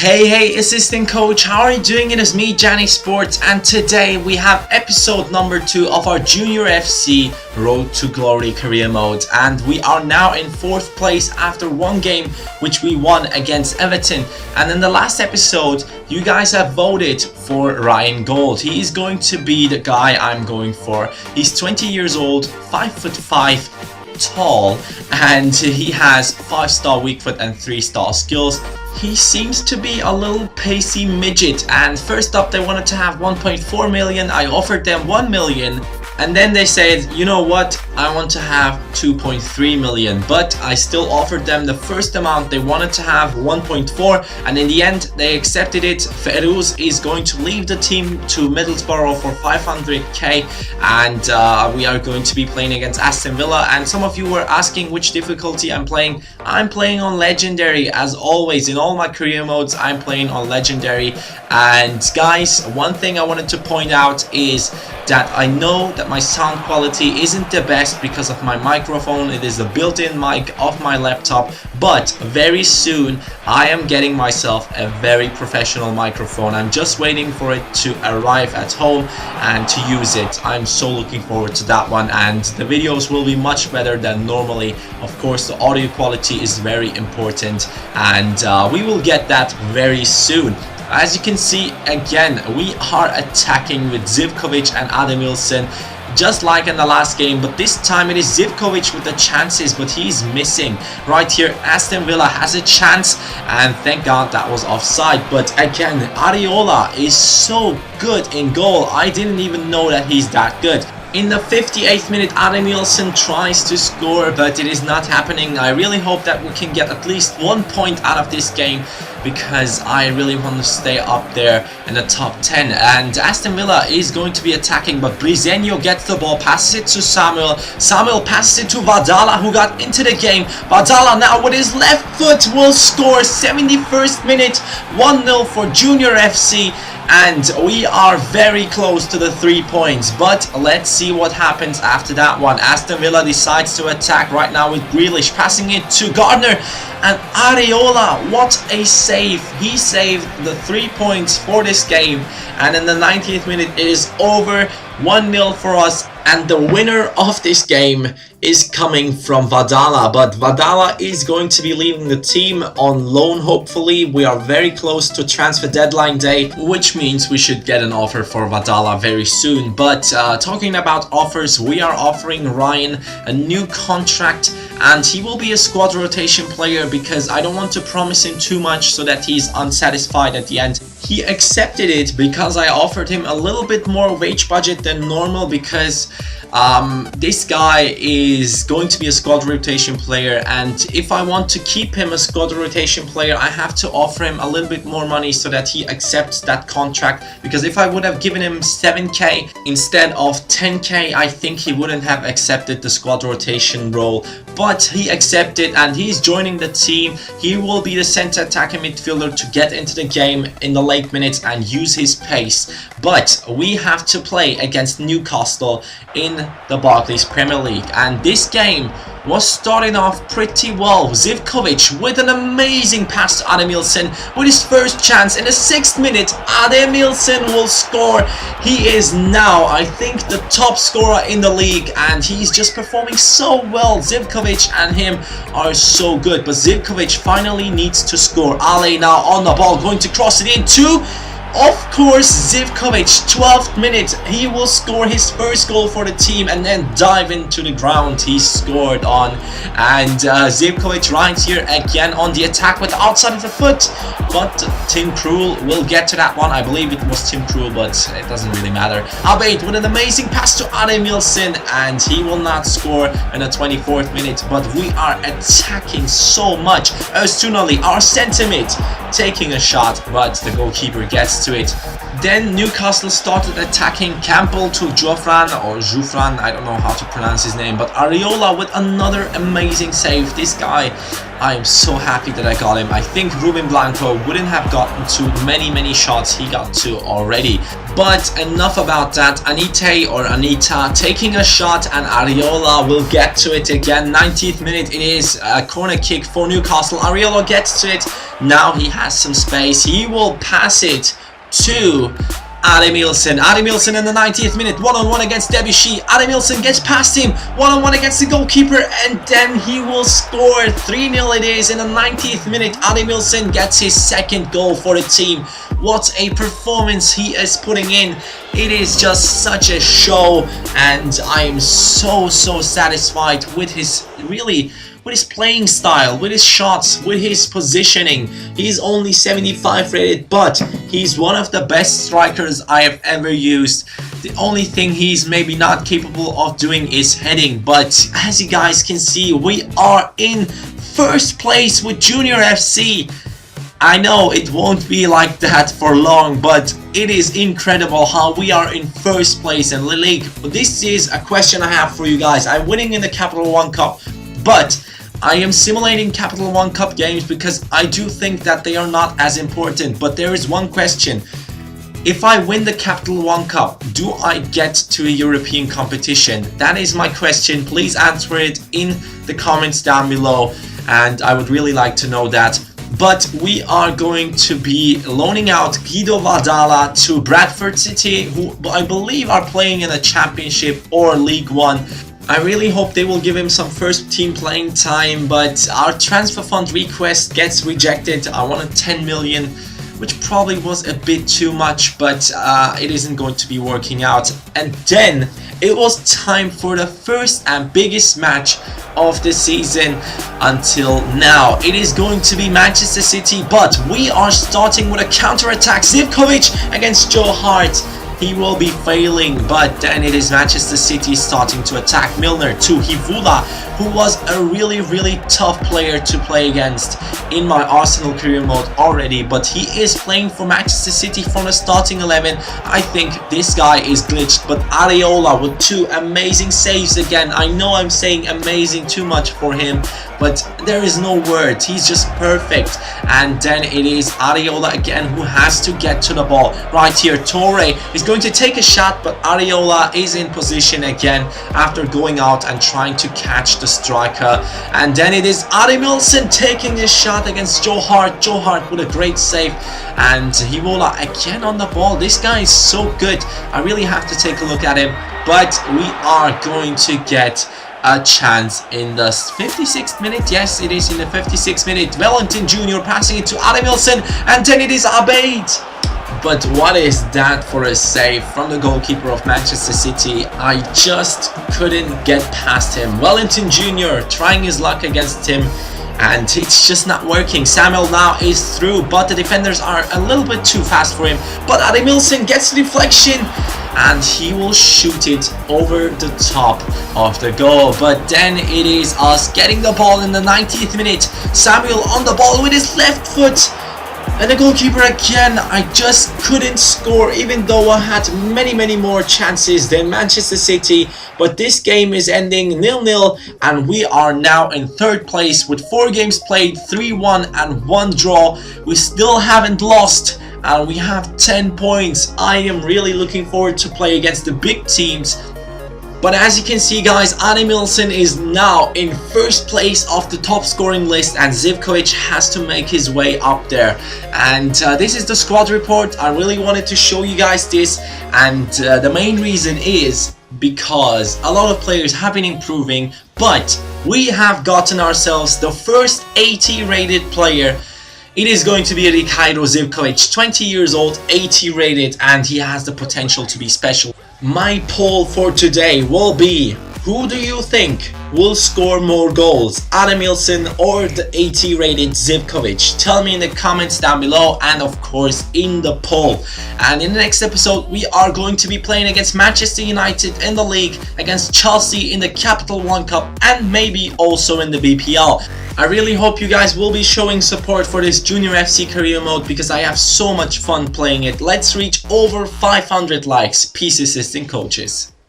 Hey, assistant coach, how are you doing? It is me, Johnny Sports, and today we have episode number 2 of our Junior FC Road to Glory career mode, and we are now in 4th place after one game which we won against Everton. And in the last episode, you guys have voted for Ryan Gold. He is going to be the guy I'm going for. He's 20 years old, 5'5", tall, and he has 5-star weak foot and 3-star skills. He seems to be a little pacey midget, and first up they wanted to have 1.4 million. I offered them 1 million, and then they said, you know what, I want to have 2.3 million, but I still offered them the first amount. They wanted to have 1.4, and in the end they accepted it. Feruz is going to leave the team to Middlesbrough for 500k, and we are going to be playing against Aston Villa. And some of you were asking which difficulty I'm playing. I'm playing on Legendary as always. In all my career modes I'm playing on Legendary. And guys, one thing I wanted to point out is that I know that my sound quality isn't the best because of my microphone. It is the built-in mic of my laptop, but very soon I am getting myself a very professional microphone. I'm just waiting for it to arrive at home and to use it. I'm so looking forward to that one, and the videos will be much better than normally. Of course, the audio quality is very important, and we will get that very soon. As you can see, again, we are attacking with Zivkovic and Ademilson, just like in the last game, but this time it is Zivkovic with the chances, but he's missing. Right here, Aston Villa has a chance, and thank God that was offside. But again, Areola is so good in goal. I didn't even know that he's that good. In the 58th minute, Ademilson tries to score, but it is not happening. I really hope that we can get at least 1 point out of this game, because I really want to stay up there in the top 10. And Aston Villa is going to be attacking, but Briseño gets the ball, passes it to Samuel. Samuel passes it to Vadala, who got into the game. Vadala now with his left foot will score. 71st minute, 1-0 for Junior FC. And we are very close to the 3 points, but let's see what happens after that one. Aston Villa decides to attack right now with Grealish, passing it to Gardner, and Areola, what a save. He saved the 3 points for this game, and in the 90th minute it is over. 1-0 for us, and the winner of this game is coming from Vadala. But Vadala is going to be leaving the team on loan, hopefully. We are very close to transfer deadline day, which means we should get an offer for Vadala very soon. But talking about offers, we are offering Ryan a new contract, and he will be a squad rotation player because I don't want to promise him too much so that he's unsatisfied at the end. He accepted it because I offered him a little bit more wage budget than normal, because this guy is going to be a squad rotation player, and if I want to keep him a squad rotation player, I have to offer him a little bit more money so that he accepts that contract. Because if I would have given him 7k instead of 10k, I think he wouldn't have accepted the squad rotation role. But he accepted, and he's joining the team. He will be the center attacking midfielder to get into the game in the late minutes and use his pace. But we have to play against Newcastle in the Barclays Premier League, and this game was starting off pretty well. Zivkovic with an amazing pass to Ademilson with his first chance in the 6th minute. Ademilson will score. He is now, I think, the top scorer in the league, and he's just performing so well. Zivkovic and him are so good, but Zivkovic finally needs to score. Ale now on the ball, going to cross it into, of course, Zivkovic. 12th minute, he will score his first goal for the team and then dive into the ground he scored on. And Zivkovic right here again on the attack with the outside of the foot, but Tim Krul will get to that one. I believe it was Tim Krul, but it doesn't really matter. Abate with an amazing pass to Ademilson, and he will not score in the 24th minute, but we are attacking so much. Öztunali, our centre mid, taking a shot, but the goalkeeper gets to it. Then Newcastle started attacking. Campbell to Joufran, I don't know how to pronounce his name, but Areola with another amazing save. This guy, I am so happy that I got him. I think Ruben Blanco wouldn't have gotten to many shots he got to already. But enough about that. Anita taking a shot, and Areola will get to it again. 90th minute, it is a corner kick for Newcastle. Areola gets to it. Now he has some space. He will pass it to Ademilson. Ademilson in the 90th minute, one-on-one against Debussy. Ademilson gets past him, one-on-one against the goalkeeper, and then he will score. 3-0 it is in the 90th minute. Ademilson gets his second goal for the team. What a performance he is putting in. It is just such a show, and I am so satisfied with his with his playing style, with his shots, with his positioning. He's only 75 rated, but he's one of the best strikers I have ever used. The only thing he's maybe not capable of doing is heading, but as you guys can see, we are in first place with Junior FC. I know it won't be like that for long, but it is incredible how we are in first place in the league. This is a question I have for you guys. I'm winning in the Capital One Cup, but I am simulating Capital One Cup games because I do think that they are not as important. But there is one question. If I win the Capital One Cup, do I get to a European competition? That is my question. Please answer it in the comments down below, and I would really like to know that. But we are going to be loaning out Guido Vadala to Bradford City, who I believe are playing in a Championship or League One. I really hope they will give him some first team playing time, but our transfer fund request gets rejected. I wanted 10 million, which probably was a bit too much, but it isn't going to be working out. And then it was time for the first and biggest match of the season until now. It is going to be Manchester City, but we are starting with a counter-attack. Zivkovic against Joe Hart. He will be failing, but then it is Manchester City starting to attack. Milner to Hivula, who was a really tough player to play against in my Arsenal career mode already, but he is playing for Manchester City from the starting 11. I think this guy is glitched, but Areola with two amazing saves again. I know I'm saying amazing too much for him, but there is no words. He's just perfect. And then it is Areola again who has to get to the ball. Right here, Torre is going to take a shot, but Areola is in position again after going out and trying to catch the striker. And then it is Ademilson taking a shot against Joe Hart. Joe Hart with a great save, and Hivula again on the ball. This guy is so good. I really have to take a look at him, but we are going to get a chance in the 56th minute. Yes, it is in the 56th minute. Wellington Jr. passing it to Ademilson, and then it is Abeid. But what is that for a save from the goalkeeper of Manchester City? I just couldn't get past him. Wellington Jr. trying his luck against him, and it's just not working. Samuel now is through, but the defenders are a little bit too fast for him. But Ademilson gets the deflection, and he will shoot it over the top of the goal. But then it is us getting the ball in the 90th minute. Samuel on the ball with his left foot, and the goalkeeper again. I just couldn't score, even though I had many more chances than Manchester City. But this game is ending 0-0, and we are now in third place with 4 games played, 3-1 and 1 draw. We still haven't lost, and we have 10 points. I am really looking forward to play against the big teams. But as you can see, guys, Ademilson is now in first place of the top scoring list, and Zivkovic has to make his way up there. And this is the squad report. I really wanted to show you guys this, and the main reason is because a lot of players have been improving, but we have gotten ourselves the first 80 rated player. It is going to be Ricardo Zivkovic, 20 years old, 80 rated, and he has the potential to be special. My poll for today will be, who do you think will score more goals, Ademilson or the 80 rated Zivkovic? Tell me in the comments down below, and of course in the poll. And in the next episode we are going to be playing against Manchester United in the league, against Chelsea in the Capital One Cup, and maybe also in the BPL. I really hope you guys will be showing support for this Junior FC career mode because I have so much fun playing it. Let's reach over 500 likes. Peace, assistant coaches.